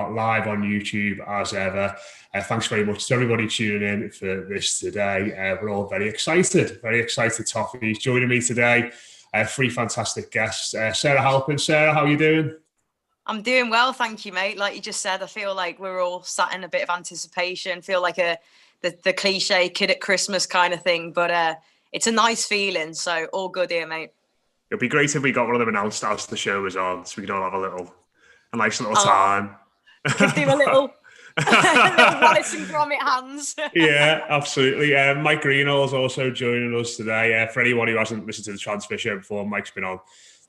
live on YouTube as ever. Thanks very much to everybody tuning in for this today. We're all very excited, Toffees. Joining me today, three fantastic guests. Sarah Halpin. Sarah, how are you doing? I'm doing well, thank you, mate. Like you just said, I feel like we're all sat in a bit of anticipation, feel like the cliche kid at Christmas kind of thing, but it's a nice feeling, so all good here, mate. It'd be great if we got one of them announced as the show was on, so we could all have a nice little time. Could do a little Wallace and Gromit hands. Yeah, absolutely. Mike Greenall is also joining us today. For anyone who hasn't listened to the transfer show before, Mike's been on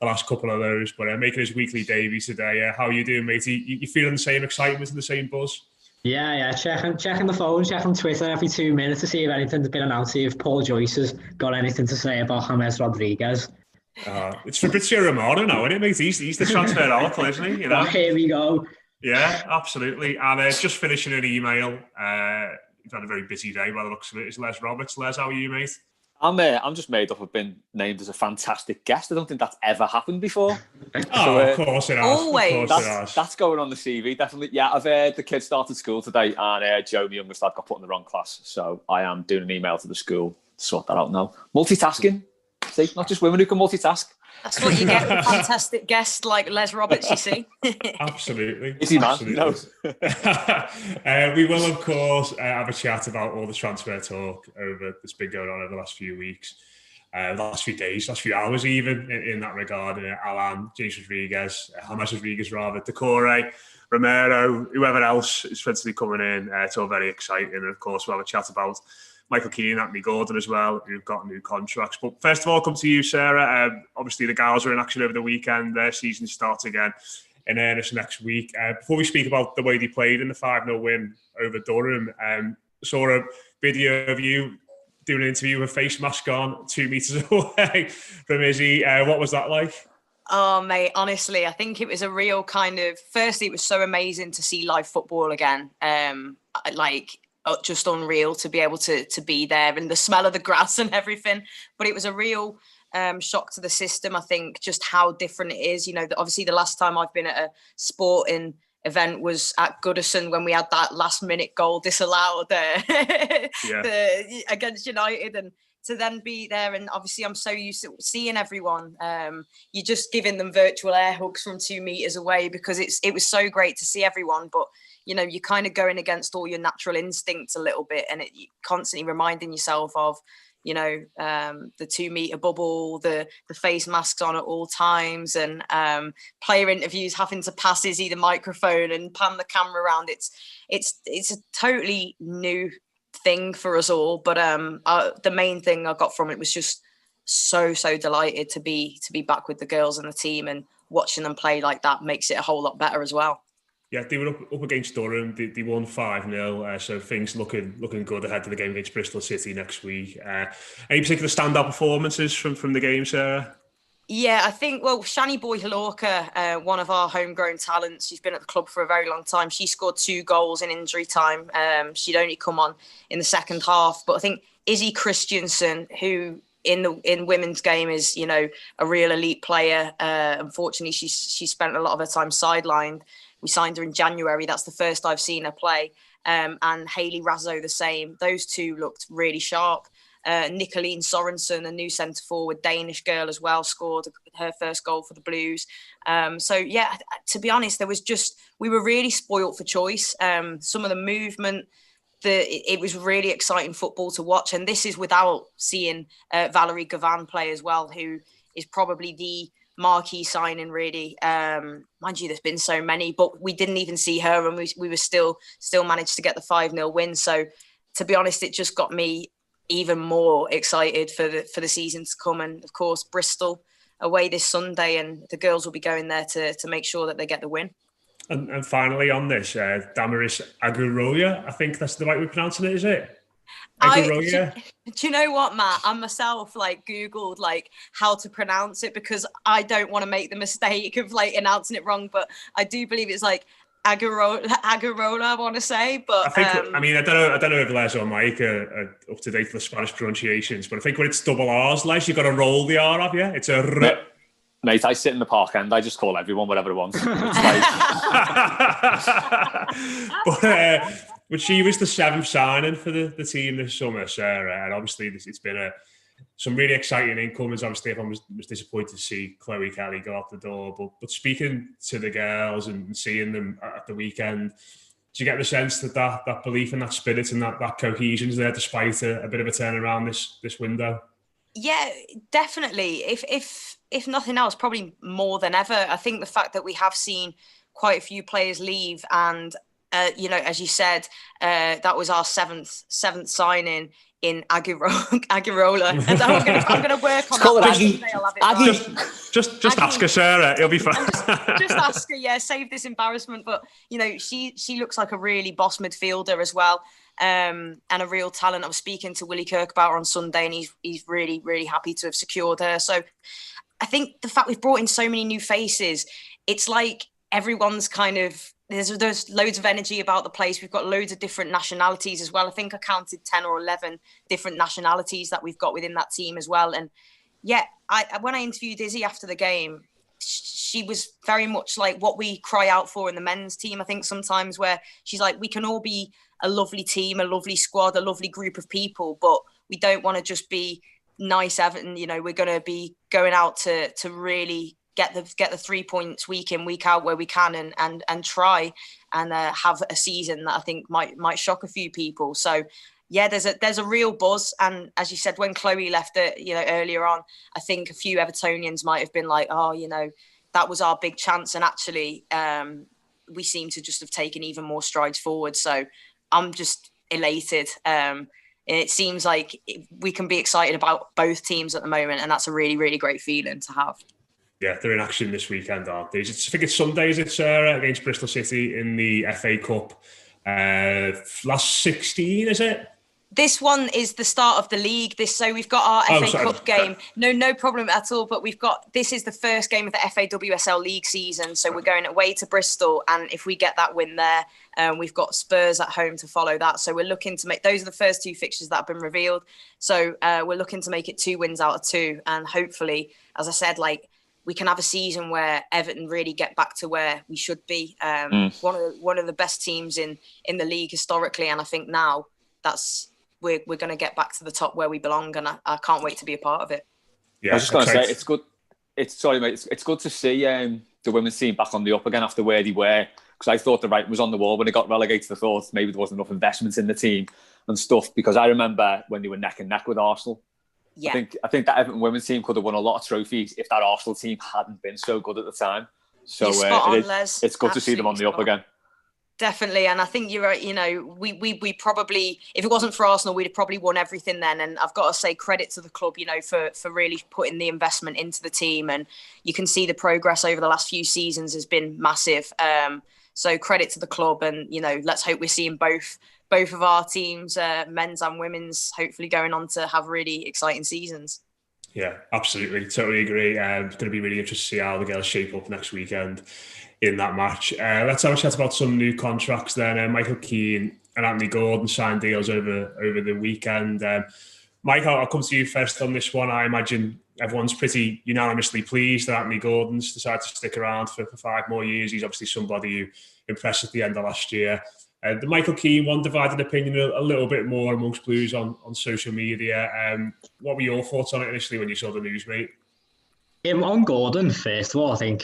the last couple of those, but making his weekly debut today. How are you doing, mate? You feeling the same excitement and the same buzz? Yeah. Checking the phone, checking Twitter every 2 minutes to see if anything's been announced, see if Paul Joyce has got anything to say about James Rodriguez. It's Fabrizio Romano now, isn't it, mate? He's the transfer oracle, isn't he? You know? Here we go. Yeah, absolutely. And just finishing an email. You've had a very busy day by the looks of it. It's Les Roberts. Les, how are you, mate? I'm just made up of being named as a fantastic guest. I don't think that's ever happened before. Of course it has. Always. That's going on the CV, definitely. Yeah, I've heard the kids started school today and Joe, my youngest lad, got put in the wrong class. So I am doing an email to the school to sort that out now. Multitasking. See, not just women who can multitask. That's what you get with fantastic guests like Les Roberts, you see. Absolutely. Is he, man? Absolutely. No. We will, of course, have a chat about all the transfer talk that's been going on over the last few weeks, last few days, last few hours even, in that regard. Alan, James Rodriguez, James Rodriguez rather, Decore, Romero, whoever else is potentially coming in. It's all very exciting. And, of course, we'll have a chat about Michael Keane, Anthony Gordon as well, who've got new contracts. But first of all, come to you, Sarah. Obviously, the Gals are in action over the weekend. Their season starts again in earnest next week. Before we speak about the way they played in the 5-0 win over Durham, saw a video of you doing an interview with a face mask on 2 meters away from Izzy. What was that like? Oh, mate, honestly, I think it was a real kind of... Firstly, it was so amazing to see live football again. Just unreal to be able to be there and the smell of the grass and everything. But it was a real shock to the system, I think, just how different it is. You know, obviously the last time I've been at a sporting event was at Goodison when we had that last minute goal disallowed against United, and to then be there, and obviously I'm so used to seeing everyone. You're just giving them virtual air hugs from 2 meters away because it was so great to see everyone. But you know, you're kind of going against all your natural instincts a little bit, and you're constantly reminding yourself of, you know, the 2 meter bubble, the face masks on at all times, and player interviews, having to pass Izzy the microphone and pan the camera around. It's a totally new thing for us all, but the main thing I got from it was just so delighted to be back with the girls and the team, and watching them play like that makes it a whole lot better as well. Yeah, they were up against Durham. They won 5-0, so things looking good ahead of the game against Bristol City next week. Any particular standout performances from the game, Sarah? Yeah, I think, Shani Boy-Halorka, one of our homegrown talents, she's been at the club for a very long time. She scored 2 goals in injury time. She'd only come on in the second half. But I think Izzy Christiansen, who in women's game is, you know, a real elite player. Unfortunately, she spent a lot of her time sidelined. We signed her in January. That's the first I've seen her play. And Hayley Razzo the same. Those two looked really sharp. Nicolene Sorensen, a new centre forward, Danish girl as well, scored her first goal for the Blues. So yeah, to be honest, we were really spoilt for choice. Some of the movement, it was really exciting football to watch. And this is without seeing Valerie Gavan play as well, who is probably the marquee signing, really. Mind you, there's been so many, but we didn't even see her, and we were still managed to get the 5-0 win. So to be honest, it just got me even more excited for the season to come. And of course, Bristol away this Sunday, and the girls will be going there to make sure that they get the win. And finally on this, Damaris Aguroya, I think that's the right way of pronouncing it, is it? Do you know what, Matt? I myself Googled how to pronounce it, because I don't want to make the mistake of announcing it wrong, but I do believe it's Agarola, I want to say. But I think I don't know if Les or Mike are up to date for the Spanish pronunciations, but I think when it's double R's, Les, you've got to roll the R, have you? It's a R. Mate, I sit in the park end. I just call everyone whatever it wants. But she was the 7th signing for the team this summer, Sarah, and obviously it's been some really exciting incomings. Obviously, everyone was disappointed to see Chloe Kelly go out the door. But speaking to the girls and seeing them at the weekend, do you get the sense that belief and that spirit and that cohesion is there despite a bit of a turnaround this window? Yeah, definitely. If nothing else, probably more than ever. I think the fact that we have seen quite a few players leave, and as you said, that was our seventh signing in Aguirola. And I'm going to work on that. Aggie. Just ask her, Sarah. It'll be fine. Just ask her. Yeah, save this embarrassment. But she looks like a really boss midfielder as well, and a real talent. I was speaking to Willie Kirk about her on Sunday, and he's really, really happy to have secured her. So I think the fact we've brought in so many new faces, it's like everyone's kind of. There's loads of energy about the place. We've got loads of different nationalities as well. I think I counted 10 or 11 different nationalities that we've got within that team as well. And yeah, when I interviewed Izzy after the game, she was very much like what we cry out for in the men's team. I think sometimes where she's like, we can all be a lovely team, a lovely squad, a lovely group of people, but we don't want to just be nice Everton. We're going to be going out to really get the 3 points week in, week out where we can and try and have a season that I think might shock a few people. So yeah, there's a real buzz. And as you said, when Chloe left earlier on, I think a few Evertonians might have been like, that was our big chance. And actually we seem to just have taken even more strides forward. So I'm just elated. It seems like we can be excited about both teams at the moment. And that's a really, really great feeling to have. Yeah, they're in action this weekend, aren't they? I think it's Sunday, is it, Sarah, against Bristol City in the FA Cup. Last 16, is it? This one is the start of the league. So we've got our FA Cup game. No problem at all. But this is the first game of the FAWSL League season. So we're going away to Bristol. And if we get that win there, we've got Spurs at home to follow that. So we're looking to those are the first 2 fixtures that have been revealed. So we're looking to make it 2 wins out of 2. And hopefully, as I said, we can have a season where Everton really get back to where we should be. One of the best teams in the league historically, and I think now we're going to get back to the top where we belong, and I can't wait to be a part of it. Yeah, I was just going to say it's good. It's good to see the women's team back on the up again after where they were, because I thought the writing was on the wall when they got relegated. I thought maybe there wasn't enough investment in the team and stuff, because I remember when they were neck and neck with Arsenal. Yeah. I think that Everton women's team could have won a lot of trophies if that Arsenal team hadn't been so good at the time. So it's good to see them on the up again. Definitely, and I think you're right. We probably, if it wasn't for Arsenal, we'd have probably won everything then. And I've got to say credit to the club, for really putting the investment into the team. And you can see the progress over the last few seasons has been massive. So credit to the club, and let's hope we're seeing both of our teams, men's and women's, hopefully going on to have really exciting seasons. Yeah, absolutely. Totally agree. It's going to be really interesting to see how the girls shape up next weekend in that match. Let's have a chat about some new contracts then. Michael Keane and Anthony Gordon signed deals over the weekend. Michael, I'll come to you first on this one. I imagine everyone's pretty unanimously pleased that Anthony Gordon's decided to stick around for 5 more years. He's obviously somebody who impressed at the end of last year. The Michael Keane one divided opinion a little bit more amongst Blues on social media. What were your thoughts on it initially when you saw the news, mate? On Gordon, first of all, I think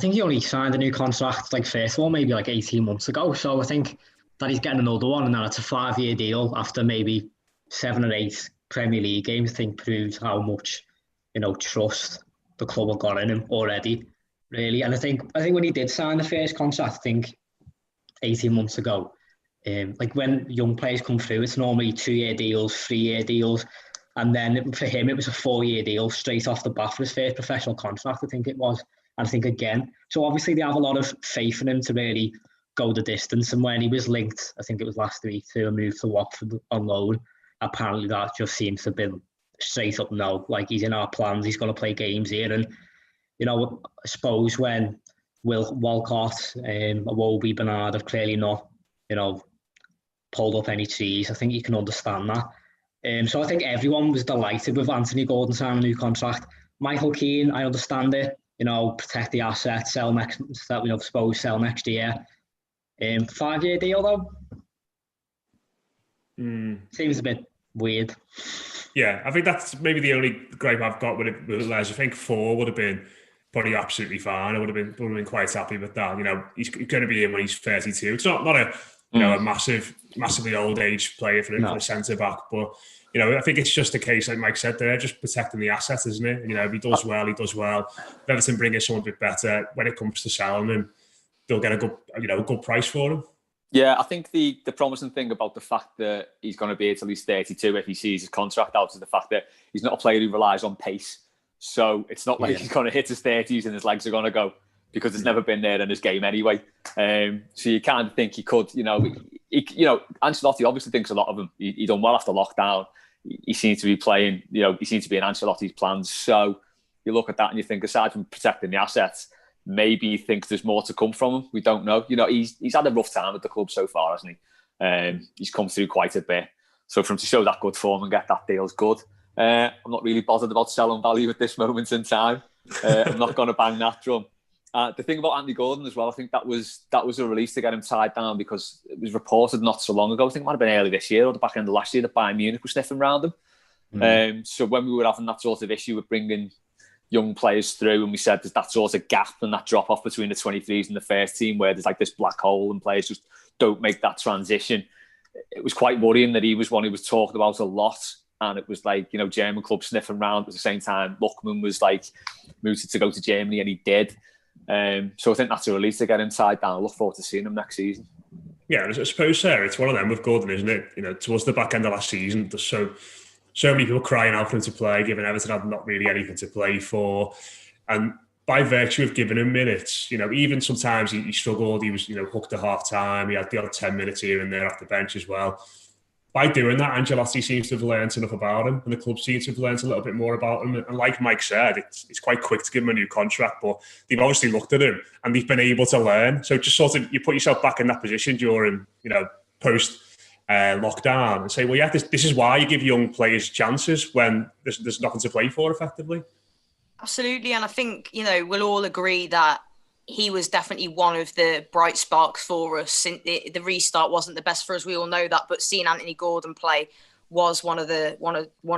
he only signed a new contract, first of all, maybe 18 months ago. So I think that he's getting another one, and that it's a 5-year deal after maybe 7 or 8 Premier League games. I think proves how much, trust the club have got in him already, really. And I think when he did sign the first contract, I think 18 months ago, when young players come through, it's normally 2-year deals, 3-year deals. And then for him, it was a 4-year deal straight off the bat for his first professional contract, I think it was. And I think again, so obviously they have a lot of faith in him to really go the distance. And when he was linked, I think it was last week, to a move to Watford on loan, apparently that just seems to have been straight up no. He's in our plans, he's going to play games here. And, I suppose when Will Walcott, Iwobi, Bernard have clearly not, pulled up any trees, I think you can understand that. So I think everyone was delighted with Anthony Gordon signing a new contract. Michael Keane, I understand it. Protect the assets, sell next year. 5-year deal though. Seems a bit weird. Yeah, I think that's maybe the only gripe I've got with Les. I think 4 would have been probably absolutely fine. I would have been quite happy with that. He's going to be in when he's 32. It's not a a massively old age player for a centre back, but I think it's just a case, like Mike said, they're just protecting the assets, isn't it? If he does well, he does well. If Everton bring in someone a bit better, when it comes to selling him, they'll get a good price for him. Yeah, I think the promising thing about the fact that he's going to be until he's 32 if he sees his contract out is the fact that he's not a player who relies on pace. So it's not like he's going to hit his 30s and his legs are going to go, because it's never been there in his game anyway. So you kind of think he could, Ancelotti obviously thinks a lot of him. He done well after lockdown. He seems to be playing, he seems to be in Ancelotti's plans. So you look at that and you think, aside from protecting the assets, maybe he thinks there's more to come from him. We don't know. He's had a rough time at the club so far, hasn't he? He's come through quite a bit. So for him to show that good form and get that deal is good. I'm not really bothered about selling value at this moment in time. I'm not going to bang that drum. The thing about Anthony Gordon as well, I think that was a release to get him tied down, because it was reported not so long ago, I think it might have been early this year or the back end of last year, that Bayern Munich was sniffing around him. So when we were having that sort of issue with bringing young players through, and we said there's that sort of gap and that drop off between the 23s and the first team, where there's like this black hole and players just don't make that transition. It was quite worrying that he was one who was talked about a lot, and it was like, German clubs sniffing around. At the same time, Lookman was like mooted to go to Germany, and he did. So I think that's a release to get him tied down. I look forward to seeing him next season. Yeah, I suppose, Sarah, it's one of them with Gordon, isn't it? Towards the back end of last season, there's so many people crying out for him to play, given Everton had not really anything to play for. And by virtue of giving him minutes, even sometimes he struggled. He was, hooked at half time. He had the odd 10 minutes here and there off the bench as well. By doing that, Ancelotti seems to have learned enough about him, and the club seems to have learned a little bit more about him. And like Mike said, it's quite quick to give him a new contract, but they've obviously looked at him and they've been able to learn. So just sort of, you put yourself back in that position during, post lockdown, and say, well, yeah, this is why you give young players chances when there's nothing to play for, effectively. Absolutely, and I think we'll all agree that he was definitely one of the bright sparks for us. The restart wasn't the best for us, we all know that, but seeing Anthony Gordon play was one of the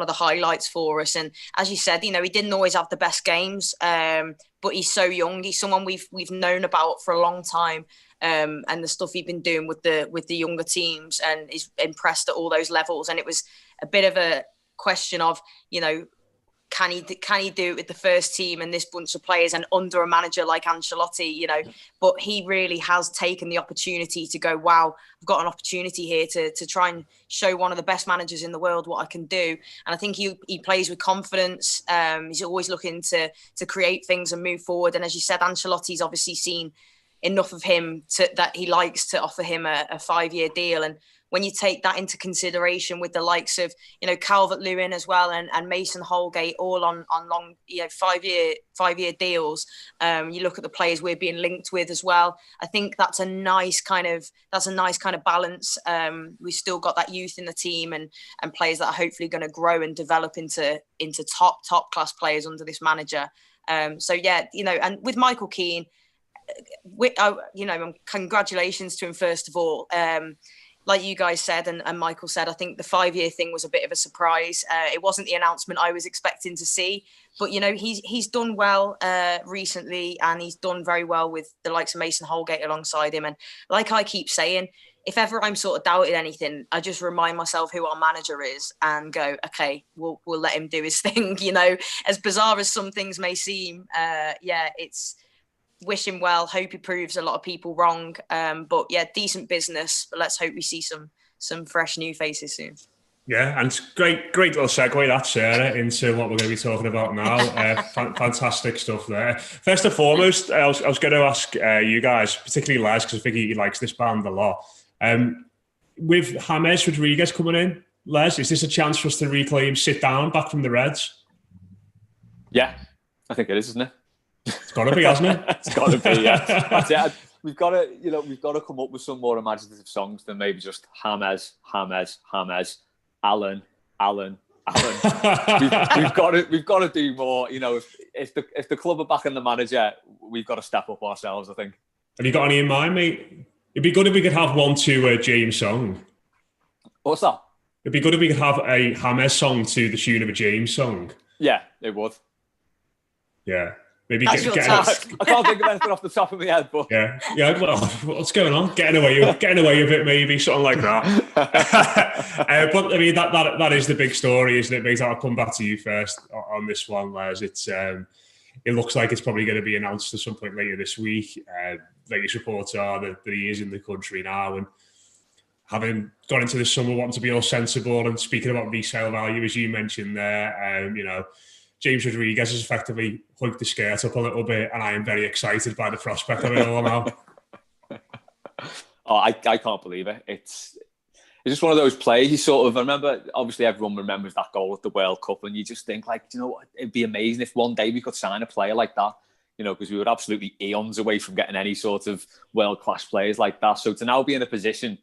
highlights for us. And as you said, he didn't always have the best games, but he's so young. He's someone we've known about for a long time. And the stuff he'd been doing with the younger teams, and is impressed at all those levels. And it was a bit of a question of, can he do it with the first team and this bunch of players and under a manager like Ancelotti, But he really has taken the opportunity to go, wow, I've got an opportunity here to try and show one of the best managers in the world what I can do. And I think he plays with confidence. He's always looking to create things and move forward. And as you said, Ancelotti's obviously seen enough of him that he likes to offer him a 5-year deal. And when you take that into consideration with the likes of, Calvert-Lewin as well and Mason Holgate, all on long, 5-year deals, you look at the players we're being linked with as well. I think that's a nice kind of balance. We've still got that youth in the team and players that are hopefully going to grow and develop into top class players under this manager. And with Michael Keane, congratulations to him first of all. Like you guys said and Michael said, I think the 5-year thing was a bit of a surprise. It wasn't the announcement I was expecting to see, but he's done well recently, and he's done very well with the likes of Mason Holgate alongside him. And like I keep saying, if ever I'm sort of doubted anything, I just remind myself who our manager is and go, okay, we'll let him do his thing. As bizarre as some things may seem, it's. Wish him well. Hope he proves a lot of people wrong. But yeah, decent business. But let's hope we see some fresh new faces soon. Yeah, and great little segue that, Sarah, into what we're going to be talking about now. Fantastic stuff there. First and foremost, I was going to ask you guys, particularly Les, because I think he likes this band a lot. With James Rodriguez coming in, Les, is this a chance for us to reclaim Sit Down back from the Reds? Yeah, I think it is, isn't it? It's got to be, hasn't it? It's got to be, yeah. That's it. We've got to come up with some more imaginative songs than maybe just James, Alan, Alan, we've got to do more. You know, if the club are backing the manager, we've got to step up ourselves, I think. Have you got any in mind, mate? It'd be good if we could have one to James song. What's that? It'd be good if we could have a James song to the tune of a James song. Yeah, it would. Yeah. Maybe That's your task. I can't think of anything off the top of my head, but yeah. Well, what's going on? Getting away a bit, maybe something like that. But I mean, that is the big story, isn't it, mate? I'll come back to you first on this one, Les. It's it looks like it's probably going to be announced at some point later this week. Latest reports are that he is in the country now, and having gone into the summer wanting to be all sensible and speaking about resale value, as you mentioned there, you know. James Rodriguez has effectively hugged the skirt up a little bit, and I am very excited by the prospect of it all now. I can't believe it. It's just one of those plays. You sort of, I remember, obviously everyone remembers that goal at the World Cup, and you just think, like, you know what, it'd be amazing if one day we could sign a player like that, you know, because we were absolutely eons away from getting any sort of world-class players like that. So to now be in a position,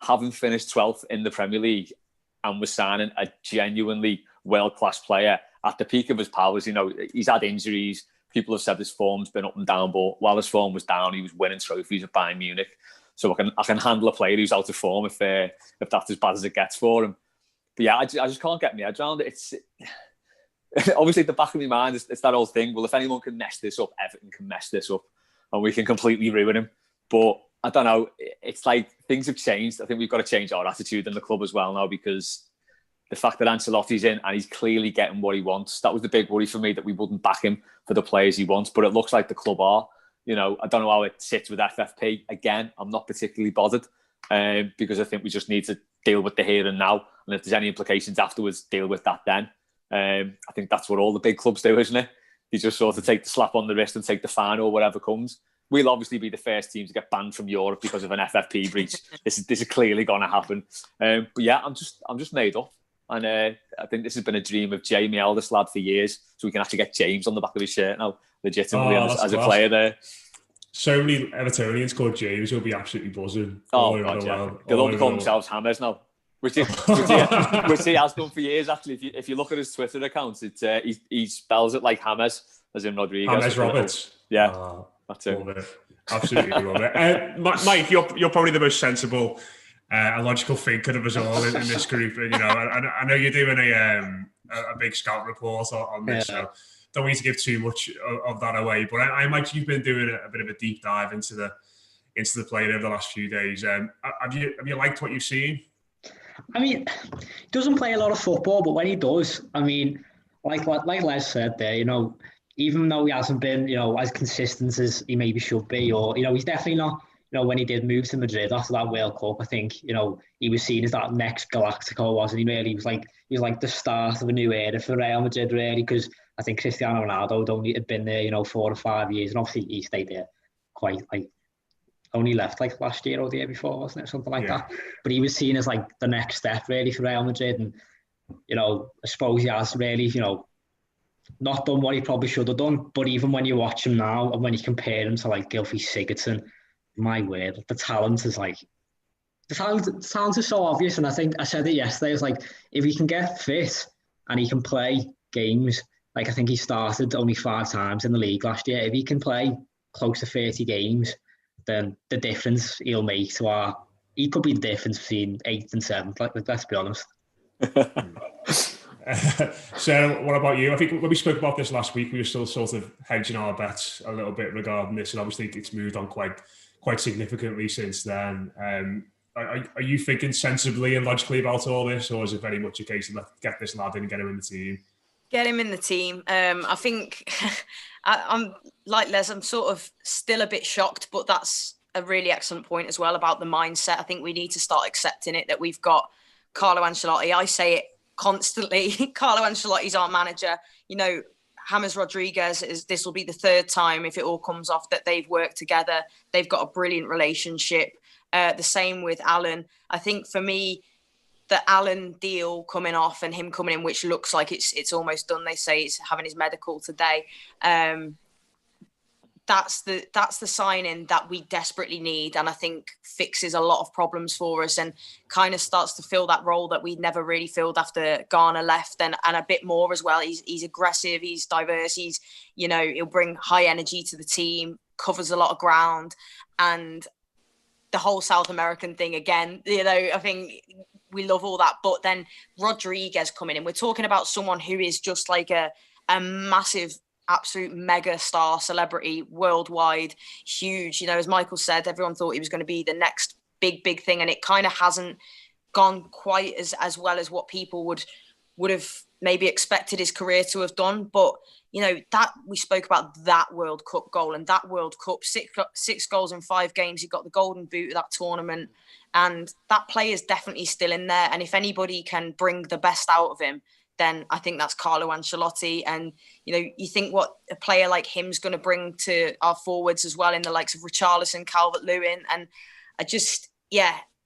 having finished 12th in the Premier League, and we're signing a genuinely world-class player at the peak of his powers. You know, he's had injuries. People have said his form's been up and down, but while his form was down, he was winning trophies at Bayern Munich. So I can handle a player who's out of form if that's as bad as it gets for him. But yeah, I just can't get my head around it. It's obviously at the back of my mind, it's that old thing. Well, if anyone can mess this up, Everton can mess this up, and we can completely ruin him. But I don't know. It's like things have changed. I think we've got to change our attitude in the club as well now, because the fact that Ancelotti's in and he's clearly getting what he wants, that was the big worry for me, that we wouldn't back him for the players he wants. But it looks like the club are. You know, I don't know how it sits with FFP. Again, I'm not particularly bothered because I think we just need to deal with the here and now. And if there's any implications afterwards, deal with that then. I think that's what all the big clubs do, isn't it? You just sort of take the slap on the wrist and take the fine or whatever comes. We'll obviously be the first team to get banned from Europe because of an FFP breach. This is clearly going to happen. But yeah, I'm just made up. And I think this has been a dream of Jamie, eldest lad, for years. So we can actually get James on the back of his shirt now, legitimately, as a player there. So many Evertonians called James will be absolutely buzzing. Oh, God, yeah. They'll all call themselves Hammers now, which he has done for years, actually. If you look at his Twitter account, he spells it like Hammers, as in Rodriguez. Hammers Roberts. Yeah, that's it. Love it. Absolutely love it. Mike, you're probably the most sensible a logical thinker of us all in this group. And, you know, I know you're doing a big scout report on this, so don't need to give too much of that away. But I imagine you've been doing a bit of a deep dive into the player over the last few days. Have you liked what you've seen? I mean, he doesn't play a lot of football, but when he does, I mean, like Les said there, you know, even though he hasn't been, you know, as consistent as he maybe should be, or, you know, he's definitely not. You know, when he did move to Madrid after that World Cup, I think, you know, he was seen as that next Galactico, wasn't he? Really, he was like the start of a new era for Real Madrid, really, because I think Cristiano Ronaldo had been there, you know, 4 or 5 years, and obviously he stayed there quite, like, only left like last year or the year before, wasn't it, something like that. But he was seen as like the next step, really, for Real Madrid, and, you know, I suppose he has really, you know, not done what he probably should have done. But even when you watch him now, and when you compare him to like Gylfi Sigurdsson, my word, the talent is like, the talent is so obvious. And I think I said it yesterday, it's like, if he can get fit and he can play games, like I think he started only 5 times in the league last year. If he can play close to 30 games, then the difference he'll make he could be the difference between 8th and 7th, like, let's be honest. Sarah, what about you? I think when we spoke about this last week, we were still sort of hedging our bets a little bit regarding this, and obviously it's moved on quite significantly since then. Are you thinking sensibly and logically about all this, or is it very much a case of get this lad in and get him in the team? Get him in the team. I think I'm like Les, I'm sort of still a bit shocked, but that's a really excellent point as well about the mindset. I think we need to start accepting it, that we've got Carlo Ancelotti. I say it constantly. Carlo Ancelotti's our manager. You know, James Rodriguez, this will be the 3rd time, if it all comes off, that they've worked together. They've got a brilliant relationship. The same with Alan. I think for me, the Alan deal coming off and him coming in, which looks like it's almost done. They say he's having his medical today. that's the signing that we desperately need, and I think fixes a lot of problems for us and kind of starts to fill that role that we never really filled after Garner left, and a bit more as well. He's aggressive, he's diverse, he'll bring high energy to the team, covers a lot of ground, and the whole South American thing again, I think we love all that. But then Rodriguez coming in, we're talking about someone who is just like a massive, absolute mega star celebrity worldwide, huge. As Michael said, everyone thought he was going to be the next big thing, and it kind of hasn't gone quite as well as what people would have maybe expected his career to have done. But that we spoke about that World Cup goal, and that World Cup, six goals in 5 games. He got the golden boot of that tournament, and that player is definitely still in there. And if anybody can bring the best out of him, then I think that's Carlo Ancelotti. And, you think what a player like him's going to bring to our forwards as well, in the likes of Richarlison, Calvert-Lewin. And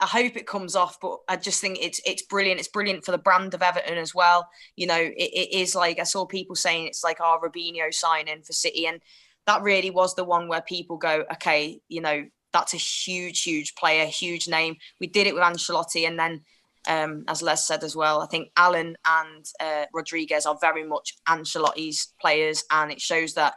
I hope it comes off, but I just think it's brilliant. It's brilliant for the brand of Everton as well. It is like, I saw people saying it's like our Robinho signing for City. And that really was the one where people go, okay, that's a huge player, huge name. We did it with Ancelotti. And then, as Les said as well, I think Allan and Rodriguez are very much Ancelotti's players. And it shows that,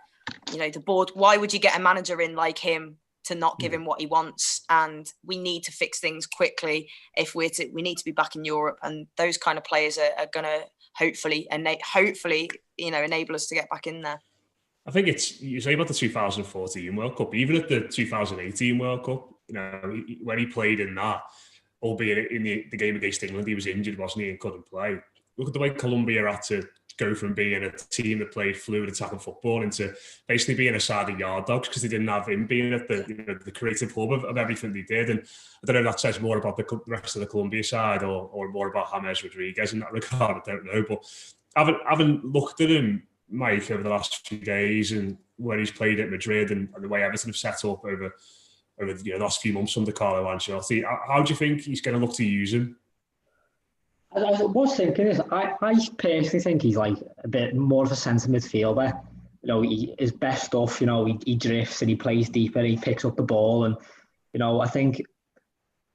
the board, why would you get a manager in like him to not give him what he wants? And we need to fix things quickly if we need to be back in Europe, and those kind of players are going to hopefully enable us to get back in there. I think you say about the 2014 World Cup, even at the 2018 World Cup, when he played in that, albeit in the game against England, he was injured, wasn't he, and couldn't play. Look at the way Colombia had to go from being a team that played fluid attacking football into basically being a side of yard dogs, because they didn't have him being at the creative hub of everything they did. And I don't know if that says more about the rest of the Colombia side or more about James Rodriguez in that regard. I don't know. But having looked at him, Mike, over the last few days and where he's played at Madrid and the way Everton have set up over the last few months under Carlo Ancelotti, how do you think he's going to look to use him? I was thinking is, I personally think he's like a bit more of a centre midfielder. His best stuff, he drifts and he plays deeper, he picks up the ball. And, I think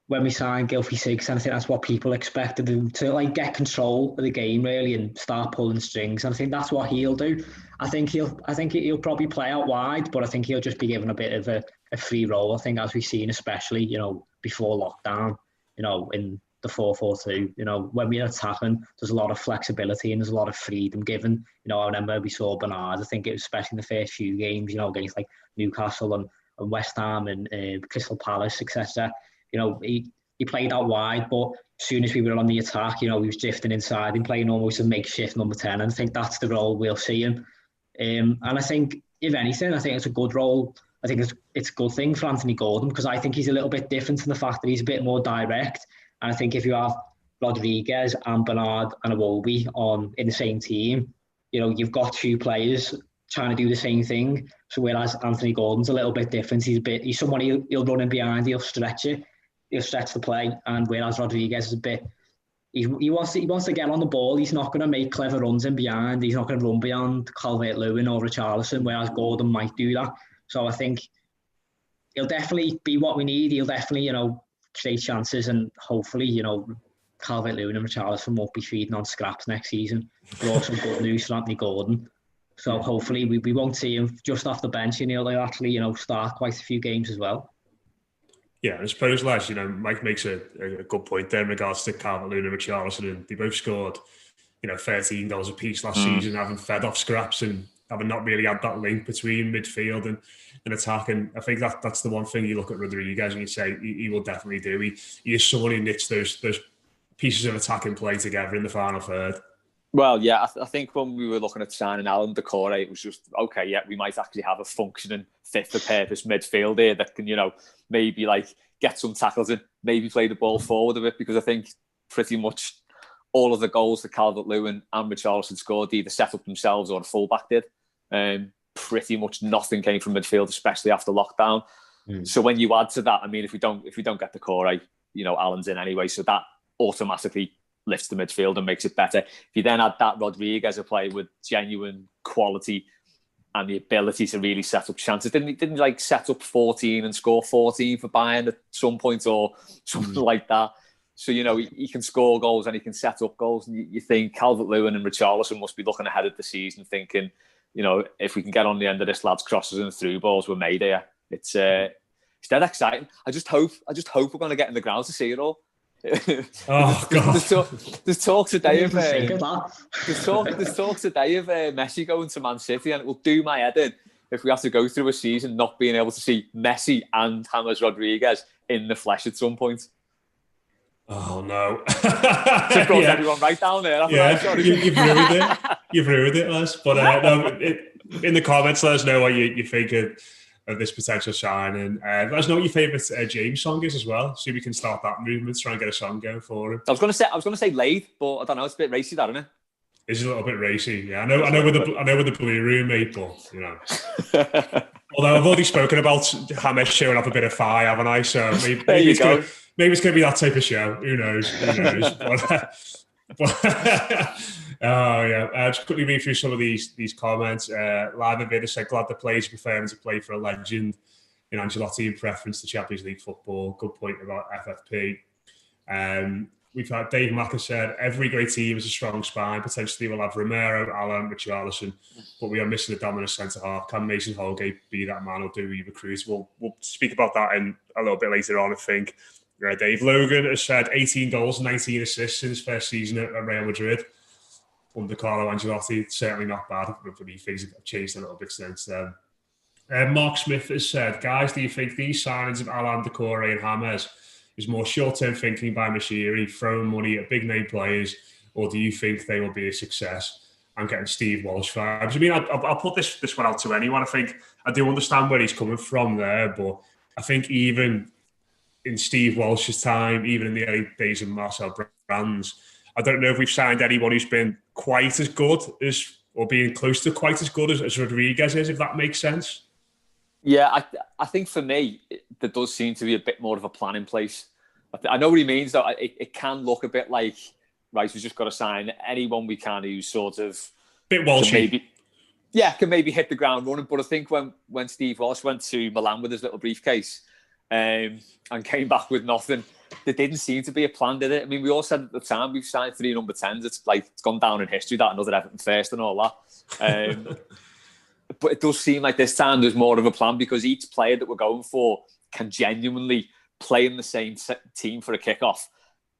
when we signed Gylfi Sigurdsson, I think that's what people expected him to, like, get control of the game really and start pulling strings. And I think that's what he'll do. I think he'll probably play out wide, but I think he'll just be given a bit of a free role. I think, as we've seen, especially, before lockdown, in the 4-4-2, when we're attacking, there's a lot of flexibility and there's a lot of freedom given. I remember we saw Bernard, I think it was especially in the first few games, against like Newcastle and West Ham and Crystal Palace, etc. He played out wide, but as soon as we were on the attack, he was drifting inside and playing almost a makeshift number 10. And I think that's the role we'll see him. And I think, if anything, I think it's a good role. I think it's a good thing for Anthony Gordon, because I think he's a little bit different in the fact that he's a bit more direct. And I think if you have Rodriguez and Bernard and Iwobi in the same team, you've got 2 players trying to do the same thing. So whereas Anthony Gordon's a little bit different, he's someone he'll run in behind, he'll stretch it, he'll stretch the play. And whereas Rodriguez is a bit, he wants to get on the ball. He's not going to make clever runs in behind. He's not going to run beyond Calvert-Lewin or Richarlison, whereas Gordon might do that. So I think he'll definitely be what we need. He'll definitely, create chances, and hopefully, Calvert-Lewin and Richarlison won't be feeding on scraps next season. Brought some good news for Anthony Gordon. So hopefully we won't see him just off the bench. They'll actually, start quite a few games as well. Yeah, I suppose, Les, Mike makes a good point there in regards to Calvert-Lewin and Richarlison, and they both scored, 13 goals apiece last season, having fed off scraps and having not really had that link between midfield and attack. And I think that's the one thing you look at Rodriguez and you say he will definitely do. He is someone who knits those pieces of attacking play together in the final third. Well, yeah, I think when we were looking at signing Alan Decore, it was just, okay, yeah, we might actually have a functioning, fit-for-purpose midfield here that can, maybe like get some tackles in, maybe play the ball forward a bit, because I think pretty much all of the goals that Calvert-Lewin and Richarlison scored either set up themselves or the fullback did. Pretty much nothing came from midfield, especially after lockdown. So when you add to that, I mean, if we don't get Decore, Alan's in anyway, so that automatically lifts the midfield and makes it better. If you then add that Rodriguez, a player with genuine quality, and the ability to really set up chances. Didn't he like set up 14 and score 14 for Bayern at some point or something like that? So, you know, he can score goals and he can set up goals. And you think Calvert-Lewin and Richarlison must be looking ahead of the season thinking, you know, if we can get on the end of this lad's crosses and through balls, we're made here. It's dead exciting. I just hope we're going to get in the ground to see it all. Oh God! There's talk today of Messi going to Man City, and it will do my head in if we have to go through a season not being able to see Messi and James Rodriguez in the flesh at some point. Oh no! Just brought everyone right down there. You've ruined it. You've ruined it, Les. But in the comments, let us know what you think of this potential signing. Let us know what your favourite James song is as well, so we can start that movement, try and get a song going for him. I was going to say Lathe, but I don't know. It's a bit racy, that, isn't it? It's a little bit racy. Yeah, I know with the Blue Room, mate, but you know. Although I've already spoken about James showing up a bit of fire, haven't I? So maybe it's going to be that type of show. Who knows? Oh yeah, just quickly read through some of these comments. Live Vida said, glad the players are preferring to play for a legend in Ancelotti in preference to Champions League football. Good point about FFP. We've had Dave Macker said, every great team has a strong spine. Potentially we'll have Romero, Allen, Richarlison, but we are missing a dominant centre-half. Can Mason Holgate be that man, or do we recruit? We'll speak about that in a little bit later on, I think. Dave Logan has said 18 goals and 19 assists in his first season at Real Madrid under Carlo Ancelotti. Certainly not bad, but things have changed a little bit since then. Mark Smith has said, guys, do you think these signings of Alan, Decore and James is more short-term thinking by Moshiri, throwing money at big-name players, or do you think they will be a success? I'm getting Steve Walsh vibes. I mean, I'll put this one out to anyone. I think I do understand where he's coming from there, but I think even in Steve Walsh's time, even in the early days of Marcel Brands, I don't know if we've signed anyone who's been quite as good as, or being close to quite as good as Rodriguez is, if that makes sense. Yeah, I think for me, there does seem to be a bit more of a plan in place. I know what he means, though. It can look a bit like, right, we've just got to sign anyone we can who's sort of... Bit Walshy. Can maybe hit the ground running. But I think when Steve Walsh went to Milan with his little briefcase and came back with nothing, there didn't seem to be a plan, did it? I mean, we all said at the time, we've signed 3 number 10s. It's gone down in history, that another Everton first and all that. But it does seem like this time there's more of a plan, because each player that we're going for can genuinely play in the same team for a kickoff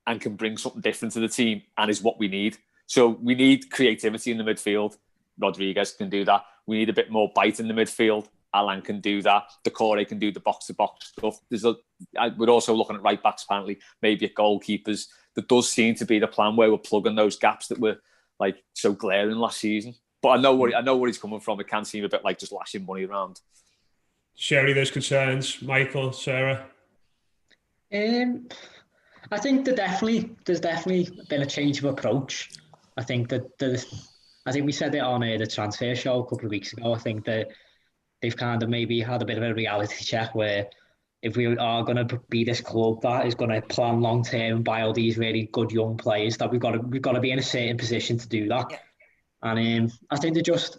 and can bring something different to the team, and is what we need. So we need creativity in the midfield. Rodriguez can do that. We need a bit more bite in the midfield. Alan can do that. Decore can do the box-to-box stuff. We're also looking at right-backs, apparently, maybe at goalkeepers. There does seem to be the plan where we're plugging those gaps that were like so glaring last season. But I know where he's coming from. It can seem a bit like just lashing money around. Sherry, those concerns, Michael, Sarah? I think there's definitely been a change of approach. I think we said it on the transfer show a couple of weeks ago. I think that they've kind of maybe had a bit of a reality check where if we are going to be this club that is going to plan long term and buy all these really good young players, that we've got to be in a certain position to do that. Yeah. And I think that just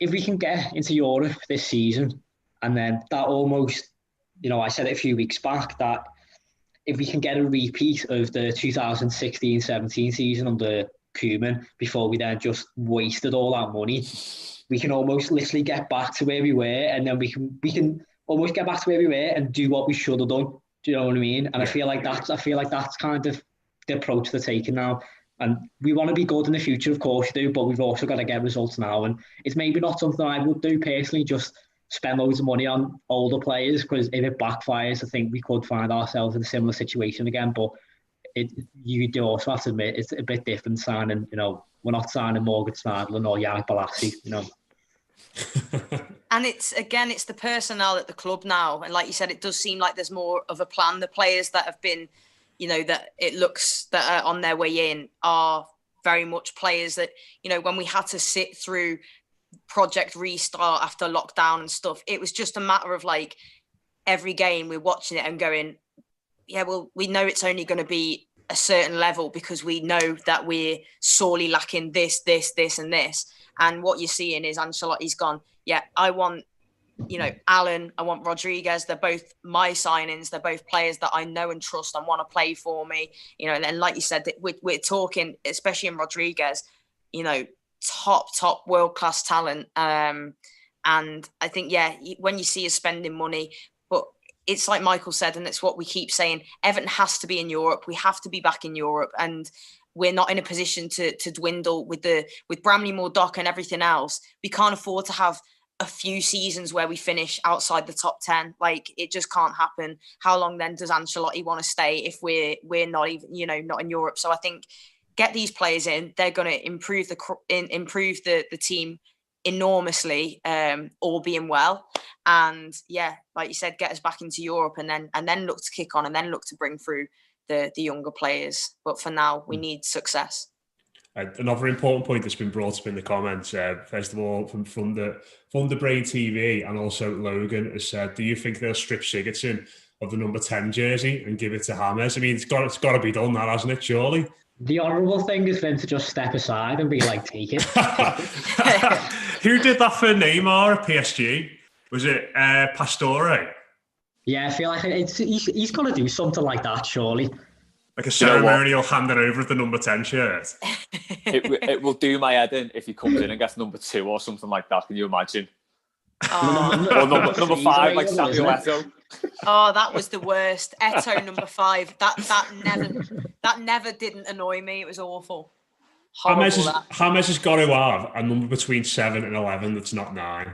if we can get into Europe this season, and then that almost, I said it a few weeks back, that if we can get a repeat of the 2016-17 season under Koeman before we then just wasted all that money, we can almost literally get back to where we were, and then we can almost get back to where we were and do what we should have done. Do you know what I mean? And yeah. I feel like that's kind of the approach they're taking now. And we want to be good in the future, of course you do, but we've also got to get results now. And it's maybe not something I would do personally, just spend loads of money on older players, because if it backfires, I think we could find ourselves in a similar situation again. But you do also have to admit it's a bit different signing. We're not signing Morgan Schneiderlin or Yannick Bolasie. And it's the personnel at the club now, and like you said, it does seem like there's more of a plan. The players that have been, that it looks that are on their way in are very much players that, when we had to sit through Project Restart after lockdown and stuff, it was just a matter of like every game we're watching it and going, yeah, well, we know it's only going to be a certain level because we know that we're sorely lacking this, and this. And what you're seeing is Ancelotti's gone, I want, Alan, I want Rodriguez. They're both my signings. They're both players that I know and trust and want to play for me. And then, like you said, we're talking, especially in Rodriguez, top world-class talent. And I think, when you see us spending money, but it's like Michael said, and it's what we keep saying, Everton has to be in Europe. We have to be back in Europe. And we're not in a position to dwindle with Bramley Moore, and everything else. We can't afford to have a few seasons where we finish outside the top 10. Like, it just can't happen. How long then does Ancelotti want to stay if we're not even, not in Europe? So I think get these players in. They're going to improve the team enormously, all being well. And like you said, get us back into Europe and then look to kick on and then look to bring through the younger players. But for now, we need success. Another important point that's been brought up in the comments, first of all, from the Brain TV, and also Logan has said, do you think they'll strip Sigurdsson of the number 10 jersey and give it to James? I mean, it's got to be done, that, hasn't it, surely? The honourable thing is then to just step aside and be like, take it. Who did that for Neymar at PSG? Was it Pastore? Yeah, I feel like he's got to do something like that, surely. Like a ceremonial hand it over with the number 10 shirt. It will do my head in if he comes in and gets number 2 or something like that. Can you imagine? Or number 5, like Samuel Eto'o. Oh, that was the worst. Eto'o number 5. That never didn't annoy me. It was awful. James has got to have a number between 7 and 11 that's not 9.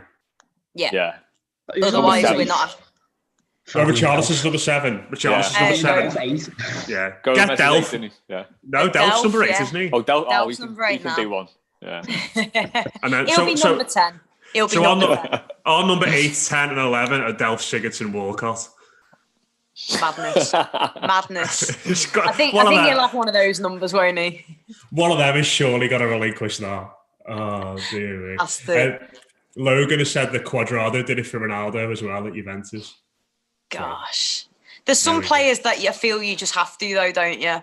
Yeah. Otherwise, we're not. Richarlison's number 7. Richarlison's number 7. Yeah. Get Delph. No, Delph's number 8, isn't he? Oh, Delph. We can do one. Yeah. And then, He'll be number 10. Our number 8, 10 and 11 are Delph, Sigurdsson, Walcott. Madness. I think he'll have one of those numbers, won't he? One of them has surely got to relinquish that. Oh, dear me. Logan has said that Cuadrado did it for Ronaldo as well at Juventus. Gosh. There's some players that you feel you just have to, though, don't you?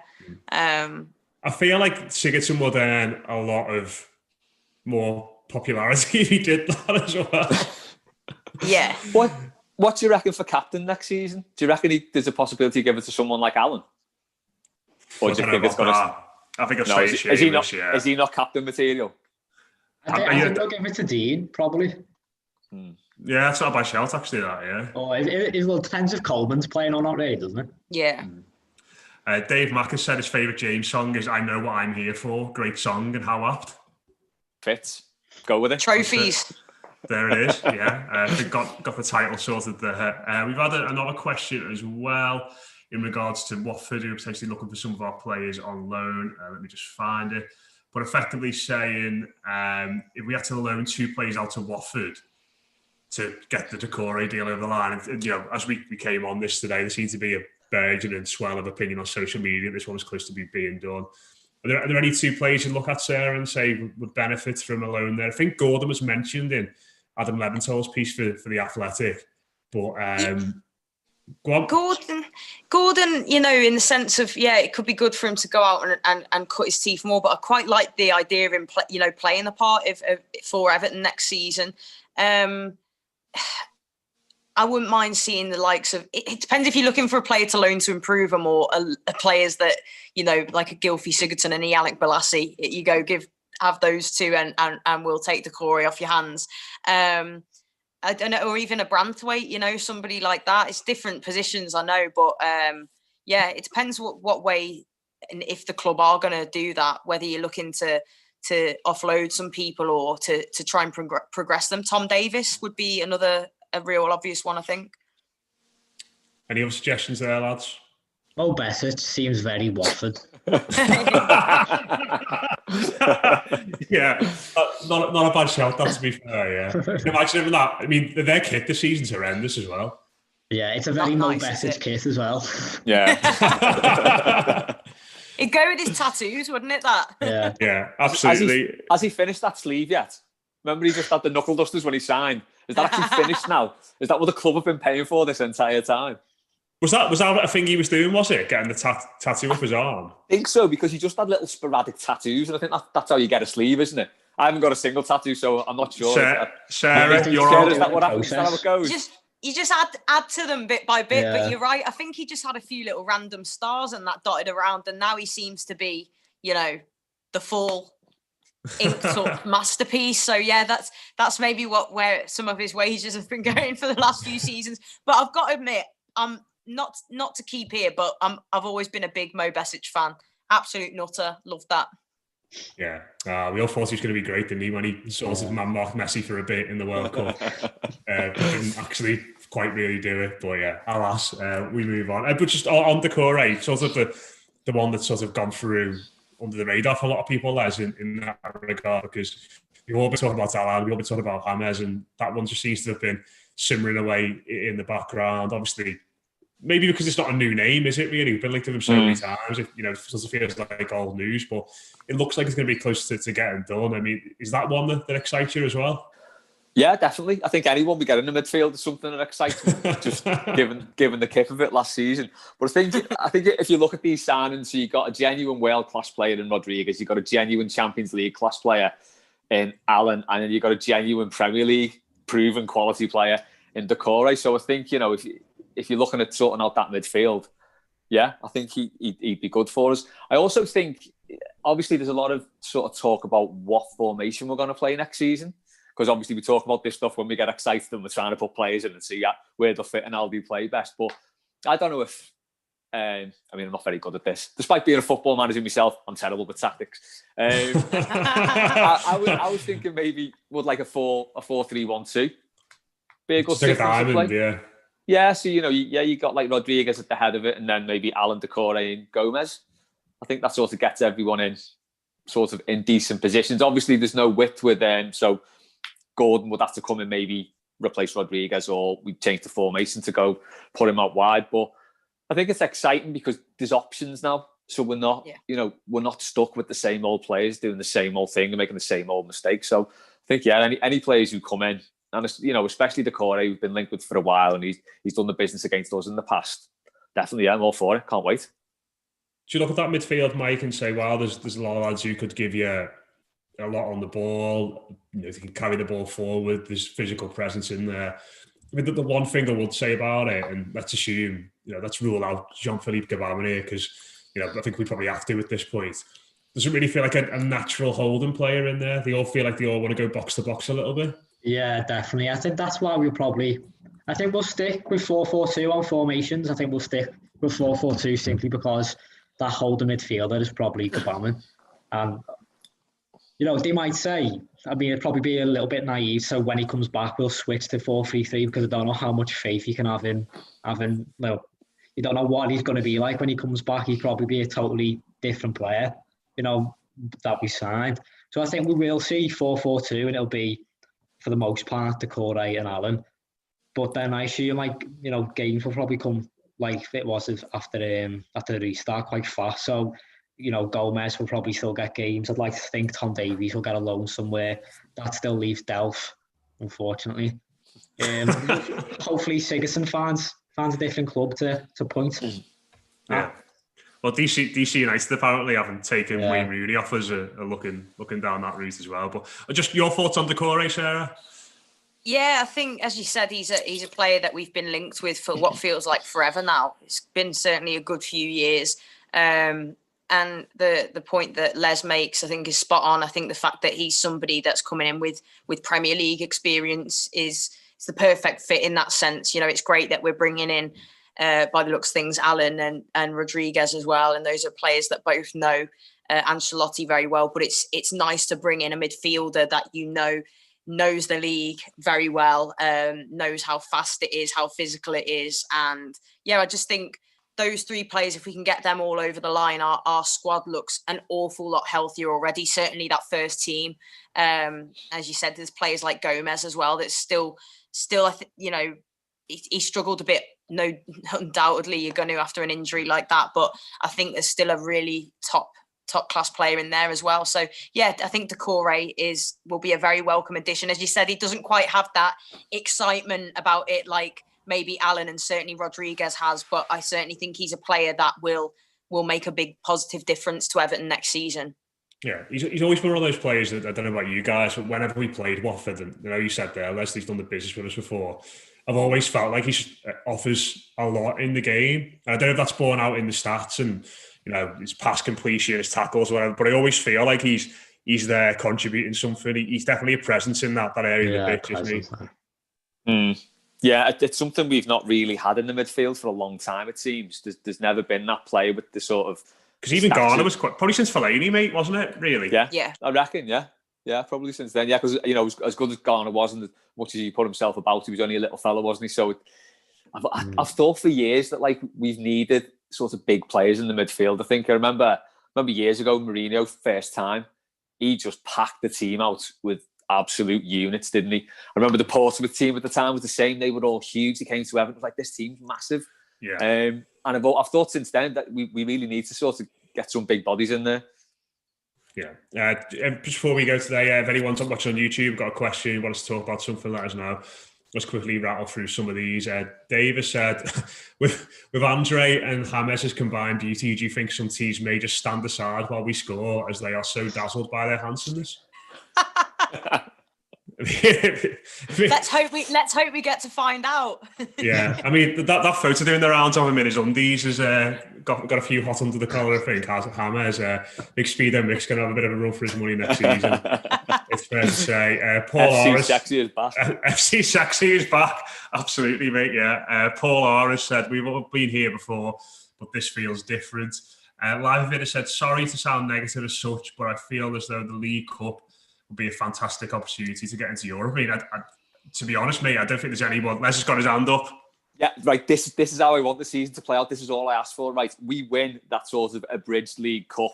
I feel like Sigurdsson would earn a lot of more popularity if he did that as well. Yeah. What do you reckon for captain next season? Do you reckon there's a possibility to give it to someone like Alan? Or do you think it's going to... I think I'll say is he not captain material? I think they'll give it to Dean, probably. Yeah, that's not a bad shout, actually, that, yeah. Oh, it depends if Coleman's playing or not, really, doesn't it? Yeah. Dave Mack has said his favourite James song is I Know What I'm Here For. Great song, and how apt. Fits. Go with it. Trophies. There it is, yeah. They've got the title sorted there. We've had another question as well in regards to Watford, who are potentially looking for some of our players on loan. Let me just find it. But effectively saying, if we had to loan 2 players out to Watford to get the Decore deal over the line, and as we came on this today, there seems to be a burgeoning swell of opinion on social media. This one's close to being done. Are there any 2 players you look at, Sarah, and say would benefit from a loan there? I think Gordon was mentioned in Adam Leventhal's piece for The Athletic. But go on. Gordon, in the sense of, it could be good for him to go out and cut his teeth more, but I quite like the idea of him playing the part for Everton next season. I wouldn't mind seeing the likes of... It depends if you're looking for a player to loan to improve them or a players that, like a Gylfi Sigurdsson and a Yannick Bolasie. You go have those 2 and we'll take the Decore off your hands. I don't know, or even a Branthwaite, somebody like that. It's different positions, I know, but it depends what way and if the club are going to do that, whether you're looking to offload some people or to try and progress them. Tom Davis would be a real obvious one, I think. Any other suggestions there, lads? Oh, Besic seems very Watford. Yeah, not a bad shout, that, to be fair, yeah. Imagine having that. I mean, their kit this season's horrendous as well. Yeah, it's a very Besic kit as well. Yeah. It'd go with his tattoos, wouldn't it, that? Yeah, absolutely. Has he finished that sleeve yet? Remember he just had the knuckle dusters when he signed? Is that actually finished now? Is that what the club have been paying for this entire time? Was that a thing he was doing, was it? Getting the tattoo up his arm? I think so, because he just had little sporadic tattoos, and I think that's how you get a sleeve, isn't it? I haven't got a single tattoo, so I'm not sure. Sarah, you're Sarah, on. is that what happens? Is that how it goes? You just add to them bit by bit, Yeah. but you're right. I think he just had a few little random stars and that dotted around, and now he seems to be, the full inked up masterpiece. So yeah, that's maybe where some of his wages have been going for the last few seasons. But I've got to admit, I'm not to keep here, but I've always been a big Mo Besic fan. Absolute nutter, love that. Yeah, we all thought he was going to be great, didn't he, when he sort of man-marked Messi for a bit in the World Cup. Didn't actually quite really do it, but yeah, alas, we move on. But just on Doucouré, sort of the one that's sort of gone through under the radar for a lot of people, Les, in that regard, because we've all been talking about Alan, we've all been talking about James, and that one just seems to have been simmering away in the background. Obviously, maybe because it's not a new name, is it really? We've been linked to him so many times. It sort of feels like old news, but it looks like it's going to be close to getting done. I mean, is that one that excites you as well? Yeah, definitely. I think anyone we get in the midfield is something that excites me, just given the kick of it last season. But I think if you look at these signings, so you've got a genuine world-class player in Rodriguez, you've got a genuine Champions League class player in Allen, and then you've got a genuine Premier League proven quality player in Doucouré. So I think, if you're looking at sorting out that midfield, yeah, I think he'd be good for us. I also think, obviously, there's a lot of sort of talk about what formation we're going to play next season, because obviously we talk about this stuff when we get excited and we're trying to put players in and see where they'll fit and how they play best. But I don't know if, I'm not very good at this. Despite being a football manager myself, I'm terrible with tactics. I was thinking maybe would like a 4-3-1-2 be a good system to play. Yeah. Yeah, so you got like Rodriguez at the head of it, and then maybe Alan, Doucouré, and Gomez. I think that sort of gets everyone in sort of in decent positions. Obviously, there's no width with them, so Gordon would have to come and maybe replace Rodriguez, or we change the formation to go put him out wide. But I think it's exciting because there's options now, so we're not we're not stuck with the same old players doing the same old thing and making the same old mistakes. So I think any players who come in. And especially Doucouré, we've been linked with for a while, and he's done the business against us in the past. Definitely, I'm all for it. Can't wait. Do you look at that midfield, Mike, and say, "Wow, there's a lot of lads who could give you a lot on the ball. They can carry the ball forward. There's physical presence in there." I mean, the one thing I would say about it, and let's assume, let's rule out Jean-Philippe Gbamin here, because I think we probably have to at this point. Does it really feel like a natural holding player in there? They all feel like they all want to go box to box a little bit. Yeah, definitely. I think that's why we'll stick with 4-4-2 on formations. I think we'll stick with 4-4-2 simply because that holding midfielder is probably Gbamin. And, they might say, it'd probably be a little bit naive. So when he comes back, we'll switch to 4-3-3 because I don't know how much faith you can have in you don't know what he's going to be like when he comes back. He'd probably be a totally different player, that we signed. So I think we will see 4-4-2 and it'll be, for the most part, Doucouré and Allen. But then I assume, games will probably come, like it was after the restart, quite fast. So, Gomez will probably still get games. I'd like to think Tom Davies will get a loan somewhere. That still leaves Delph, unfortunately. Hopefully Sigurdsson finds a different club to point. Yeah. Well, DC United apparently haven't taken Wayne Rooney offers are looking down that route as well. But just your thoughts on Doucouré, Sarah? Yeah, I think, as you said, he's a player that we've been linked with for what feels like forever now. It's been certainly a good few years. And the point that Les makes, I think, is spot on. I think the fact that he's somebody that's coming in with Premier League experience is the perfect fit in that sense. It's great that we're bringing in, by the looks of things, Allen and Rodriguez as well. And those are players that both know Ancelotti very well. But it's nice to bring in a midfielder that knows the league very well, knows how fast it is, how physical it is. And yeah, I just think those three players, if we can get them all over the line, our squad looks an awful lot healthier already. Certainly that first team. As you said, there's players like Gomez as well that's still I think, he struggled a bit. No, undoubtedly you're going to after an injury like that, but I think there's still a really top class player in there as well. So yeah, I think Doucouré will be a very welcome addition. As you said, he doesn't quite have that excitement about it like maybe Allen and certainly Rodriguez has, but I certainly think he's a player that will make a big positive difference to Everton next season. Yeah, he's always been one of those players that, I don't know about you guys, but whenever we played Watford, and you said there, Leslie's done the business with us before, I've always felt like he offers a lot in the game. And I don't know if that's borne out in the stats and, his pass completion, his tackles, whatever, but I always feel like he's there contributing something. He's definitely a presence in that area of the pitch, isn't he? Yeah, it's something we've not really had in the midfield for a long time, it seems. There's never been that player with the sort of... Because even Garner was probably since Fellaini, mate, wasn't it? Really? Yeah. I reckon, yeah. Yeah, probably since then. Yeah, because, as good as Garner was and as much as he put himself about, he was only a little fella, wasn't he? So I've thought for years that, like, we've needed sort of big players in the midfield. I remember years ago, Mourinho, first time, he just packed the team out with absolute units, didn't he? I remember the Portsmouth team at the time was the same. They were all huge. He came to Everton, it was like, this team's massive. Yeah. And I've thought since then that we really need to sort of get some big bodies in there. Yeah. Just before we go today, if anyone's watching on YouTube, got a question, want us to talk about something, let us know. Let's quickly rattle through some of these. Dave has said, with Andre and James' combined beauty, do you think some teams may just stand aside while we score as they are so dazzled by their handsomeness? Let's hope we get to find out. Yeah, I mean that photo doing the rounds of him in his undies has got a few hot under the collar. I think James, big speedo mix, going to have a bit of a run for his money next season. It's fair to say. Paul FC Sexy is back. FC Sexy is back. Absolutely, mate. Yeah. Paul Harris said we've all been here before, but this feels different. Live Vida said sorry to sound negative as such, but I feel as though the League Cup would be a fantastic opportunity to get into Europe. I mean, to be honest, mate, I don't think there's anyone. Les has got his hand up. Yeah, right. This is how I want the season to play out. This is all I asked for. Right, we win that sort of abridged League Cup,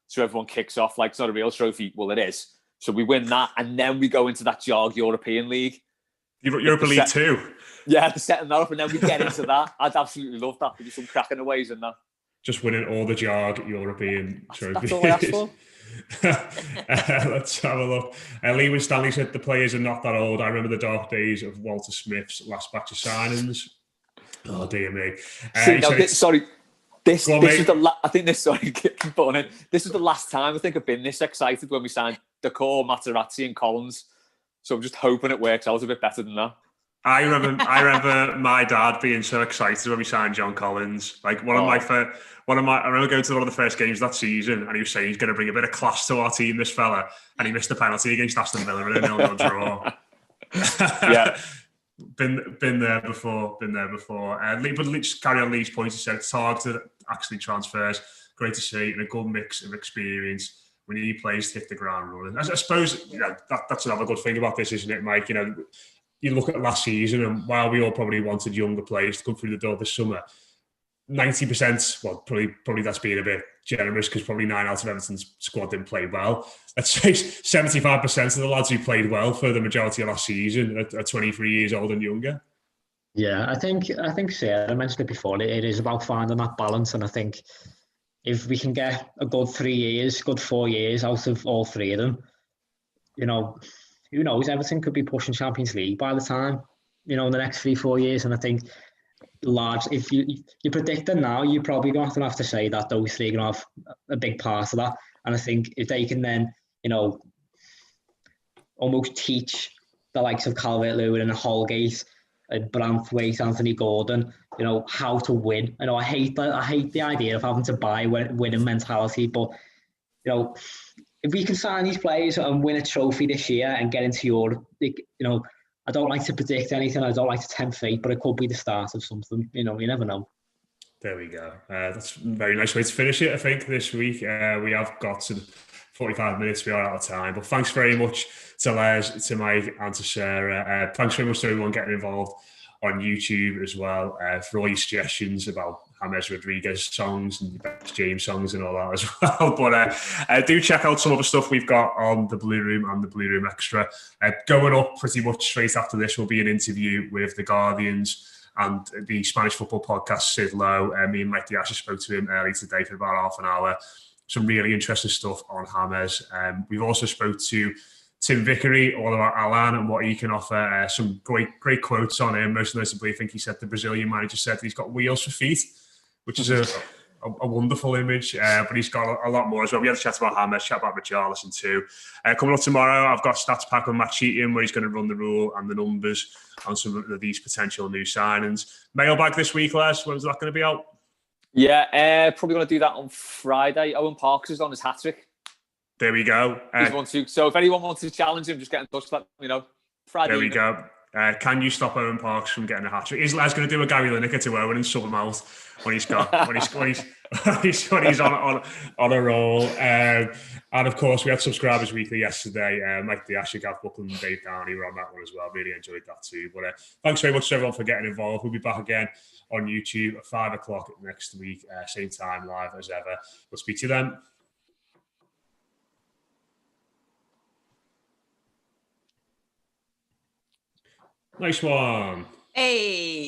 so everyone kicks off like it's not a real trophy. Well, it is. So we win that, and then we go into that jog European League. Europa League 2. Yeah, they're setting that up, and then we get into that. I'd absolutely love that. There'd be some cracking aways in that. Just winning all the jog European trophies. That's all I asked for. Let's have a look. Lee Stanley said the players are not that old. I remember the dark days of Walter Smith's last batch of signings. Oh dear me. This was the I think this. Sorry, this was the last time I think I've been this excited when we signed Decor, Materazzi, and Collins. So I'm just hoping it works out a bit better than that. I remember my dad being so excited when we signed John Collins. Like I remember going to one of the first games that season, and he was saying he's going to bring a bit of class to our team, this fella, and he missed the penalty against Aston Villa in a 0-0 draw. Yeah, been there before. But just carry on Lee's point. He said targeted actually transfers. Great to see, and a good mix of experience. We need players to hit the ground running. I suppose that's another good thing about this, isn't it, Mike? You look at last season, and while we all probably wanted younger players to come through the door this summer, 90%, well, probably that's being a bit generous because probably 9 out of Everton's squad didn't play well. Let's say 75% of the lads who played well for the majority of last season are 23 years old and younger. Yeah, I think Sarah mentioned it before. It is about finding that balance, and I think if we can get a good 3 years, good 4 years out of all three of them, who knows? Everton could be pushing Champions League by the time, in the next 3-4 years. And I think if you predict it now, you're probably going to have to say that those three are going to have a big part of that. And I think if they can then, almost teach the likes of Calvert-Lewin and Holgate, Branthwaite, Anthony Gordon, how to win. I hate the idea of having to buy winning mentality, but, if we can sign these players and win a trophy this year and get into Europe, I don't like to predict anything. I don't like to tempt fate, but it could be the start of something. You never know. There we go. That's a very nice way to finish it, I think, this week. We have got to 45 minutes. We are out of time. But thanks very much to Les, to Mike, and to Sarah. Thanks very much to everyone getting involved on YouTube as well, for all your suggestions about James Rodriguez songs and best James songs and all that as well. But do check out some of the stuff we've got on the Blue Room and the Blue Room Extra. Going up pretty much straight after this will be an interview with the Guardians and the Spanish football podcast, Sid Lowe. Me and Mike Diaz spoke to him early today for about half an hour. Some really interesting stuff on James. We've also spoke to Tim Vickery all about Alan and what he can offer. Some great quotes on him. Most notably, I think he said the Brazilian manager said he's got wheels for feet, which is a a wonderful image, but he's got a lot more as well. We had a chat about Hammers, chat about Richarlison too. Coming up tomorrow, I've got Stats Pack with Matt Cheatham, where he's going to run the rule and the numbers on some of these potential new signings. Mailbag this week, Les. When's that going to be out? Yeah, probably going to do that on Friday. Owen Parks is on his hat-trick. There we go. So if anyone wants to challenge him, just get in touch. Let me know. Friday. There we go. Can you stop Owen Parks from getting a hat trick? Is Les going to do a Gary Lineker to Owen and sub him out when he's on a roll? And of course, we had Subscribers Weekly yesterday. Mike Diasha, Gav Buckland, and Dave Downey were on that one as well. Really enjoyed that too. But thanks very much to everyone for getting involved. We'll be back again on YouTube at 5 o'clock next week, same time live as ever. We'll speak to you then. Nice one. Hey.